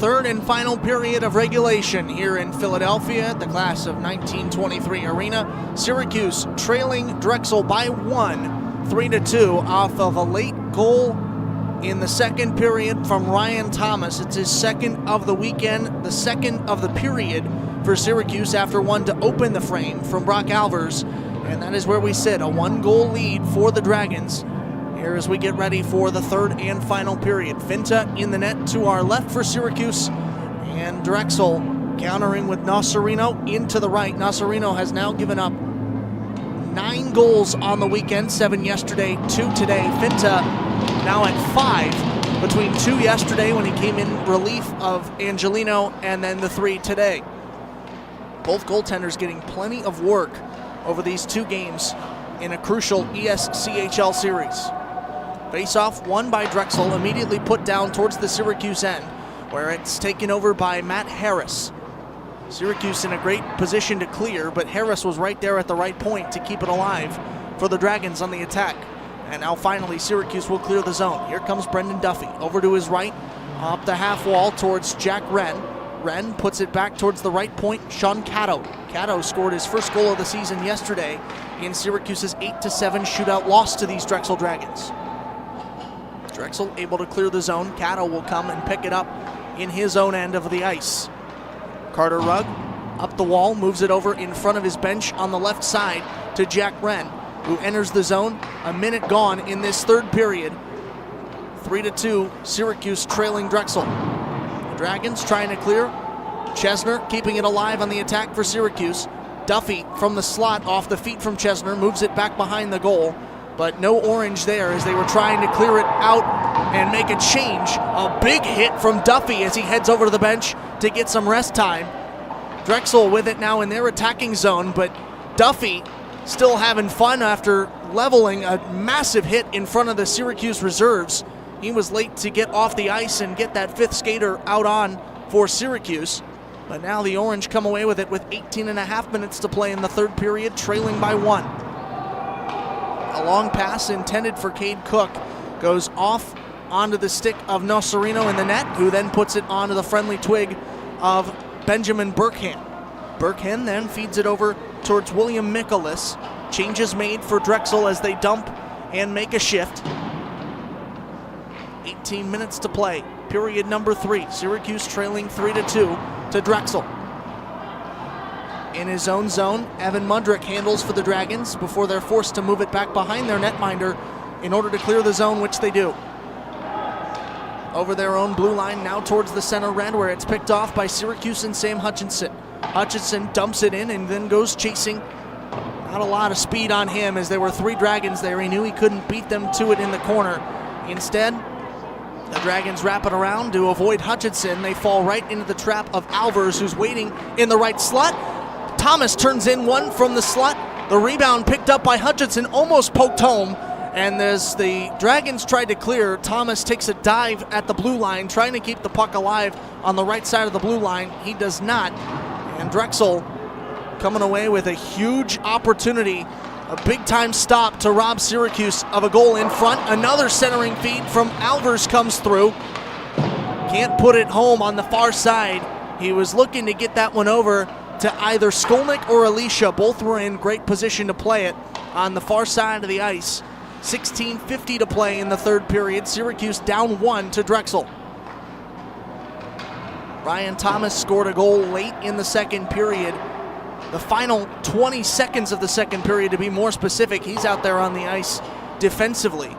third and final period of regulation here in Philadelphia at the class of 1923 arena. Syracuse trailing Drexel by 1, 3-2 off of a late goal in the second period from Ryan Thomas. It's his second of the weekend, the second of the period for Syracuse after one to open the frame from Brock Albers. And that is where we sit, a 1-goal lead for the Dragons here as we get ready for the third and final period. Finta in the net to our left for Syracuse, and Drexel countering with Nocerino into the right. Nocerino has now given up 9 goals on the weekend, 7 yesterday, 2 today. Finta now at 5 between 2 yesterday when he came in relief of Angelino, and then the 3 today. Both goaltenders getting plenty of work over these 2 games in a crucial ESCHL series. Face-off won by Drexel, immediately put down towards the Syracuse end, where it's taken over by Matt Harris. Syracuse in a great position to clear, but Harris was right there at the right point to keep it alive for the Dragons on the attack. And now finally Syracuse will clear the zone. Here comes Brendan Duffy over to his right, up the half wall towards Jack Wren. Wren puts it back towards the right point, Sean Cato. Cato scored his first goal of the season yesterday in Syracuse's 8-7 shootout loss to these Drexel Dragons. Drexel able to clear the zone. Cato will come and pick it up in his own end of the ice. Carter Rugg up the wall, moves it over in front of his bench on the left side to Jack Wren, who enters the zone. A minute gone in this third period. 3-2, Syracuse trailing Drexel. The Dragons trying to clear. Chesner keeping it alive on the attack for Syracuse. Duffy from the slot off the feet from Chesner, moves it back behind the goal, but no orange there as they were trying to clear it out and make a change. A big hit from Duffy as he heads over to the bench to get some rest time. Drexel with it now in their attacking zone, but Duffy still having fun after leveling a massive hit in front of the Syracuse reserves. He was late to get off the ice and get that 5th skater out on for Syracuse. But now the Orange come away with it with 18.5 minutes to play in the third period, trailing by 1. A long pass intended for Cade Cook goes off onto the stick of Nocerino in the net, who then puts it onto the friendly twig of Benjamin Burkhan. Burkhan then feeds it over towards William Mikolas. Changes made for Drexel as they dump and make a shift. 18 minutes to play, period number 3. Syracuse trailing 3-2 to Drexel. In his own zone, Evan Mudrick handles for the Dragons before they're forced to move it back behind their netminder in order to clear the zone, which they do. Over their own blue line, now towards the center red, where it's picked off by Syracuse and Sam Hutchinson. Hutchinson dumps it in and then goes chasing. Not a lot of speed on him as there were 3 Dragons there. He knew he couldn't beat them to it in the corner. Instead, the Dragons wrap it around to avoid Hutchinson. They fall right into the trap of Albers, who's waiting in the right slot. Thomas turns in one from the slot. The rebound picked up by Hutchinson, almost poked home. And as the Dragons tried to clear, Thomas takes a dive at the blue line, trying to keep the puck alive on the right side of the blue line. He does not. And Drexel coming away with a huge opportunity, a big-time stop to rob Syracuse of a goal in front. Another centering feed from Albers comes through. Can't put it home on the far side. He was looking to get that one over to either Skolnick or Alicia. Both were in great position to play it on the far side of the ice. 16:50 to play in the third period. Syracuse down 1 to Drexel. Ryan Thomas scored a goal late in the second period. The final 20 seconds of the second period, to be more specific. He's out there on the ice defensively,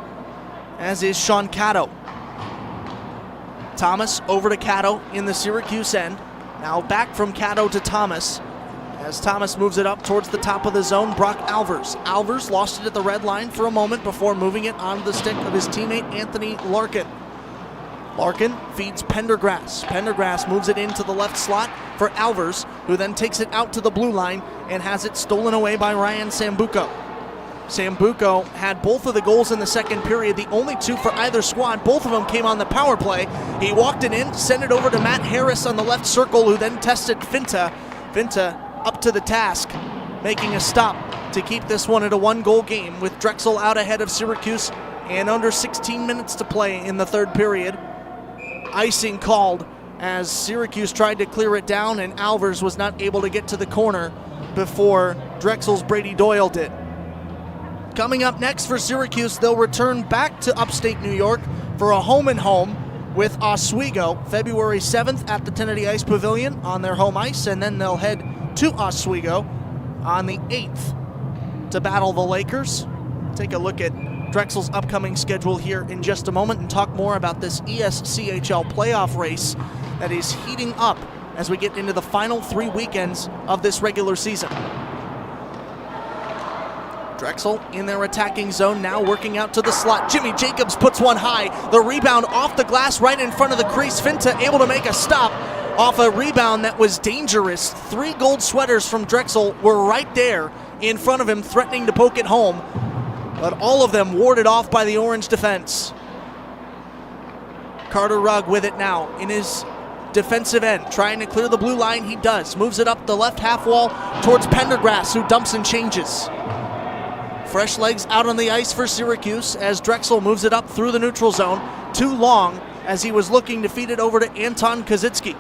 as is Sean Cato. Thomas over to Cato in the Syracuse end. Now back from Cato to Thomas. As Thomas moves it up towards the top of the zone, Brock Albers. Albers lost it at the red line for a moment before moving it onto the stick of his teammate Anthony Larkin. Larkin feeds Pendergrass. Pendergrass moves it into the left slot for Albers, who then takes it out to the blue line and has it stolen away by Ryan Sambuco. Sambuco had both of the goals in the second period, the only 2 for either squad. Both of them came on the power play. He walked it in, sent it over to Matt Harris on the left circle, who then tested Finta. Finta up to the task, making a stop to keep this one at a 1-goal game, with Drexel out ahead of Syracuse and under 16 minutes to play in the third period. Icing called as Syracuse tried to clear it down, and Alvers was not able to get to the corner before Drexel's Brady Doyle did. Coming up next for Syracuse, they'll return back to upstate New York for a home-and-home with Oswego February 7th at the Tennessee Ice Pavilion on their home ice, and then they'll head to Oswego on the 8th to battle the Lakers. Take a look at Drexel's upcoming schedule here in just a moment and talk more about this ESCHL playoff race that is heating up as we get into the final 3 weekends of this regular season. Drexel in their attacking zone, now working out to the slot. Jimmy Jacobs puts one high. The rebound off the glass right in front of the crease. Finta able to make a stop off a rebound that was dangerous. 3 gold sweaters from Drexel were right there in front of him, threatening to poke it home, but all of them warded off by the Orange defense. Carter Rugg with it now in his defensive end, trying to clear the blue line. He does. Moves it up the left half wall towards Pendergrass, who dumps and changes. Fresh legs out on the ice for Syracuse as Drexel moves it up through the neutral zone. Too long as he was looking to feed it over to Anton Kozitsky.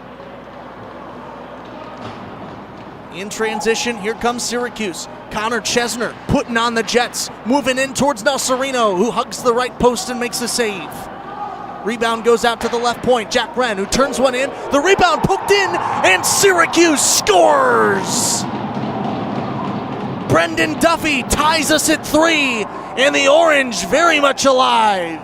In transition, here comes Syracuse. Connor Chesner putting on the Jets, moving in towards Nasarino, who hugs the right post and makes a save. Rebound goes out to the left point. Jack Wren, who turns one in. The rebound poked in, and Syracuse scores! Brendan Duffy ties us at 3, and the Orange very much alive.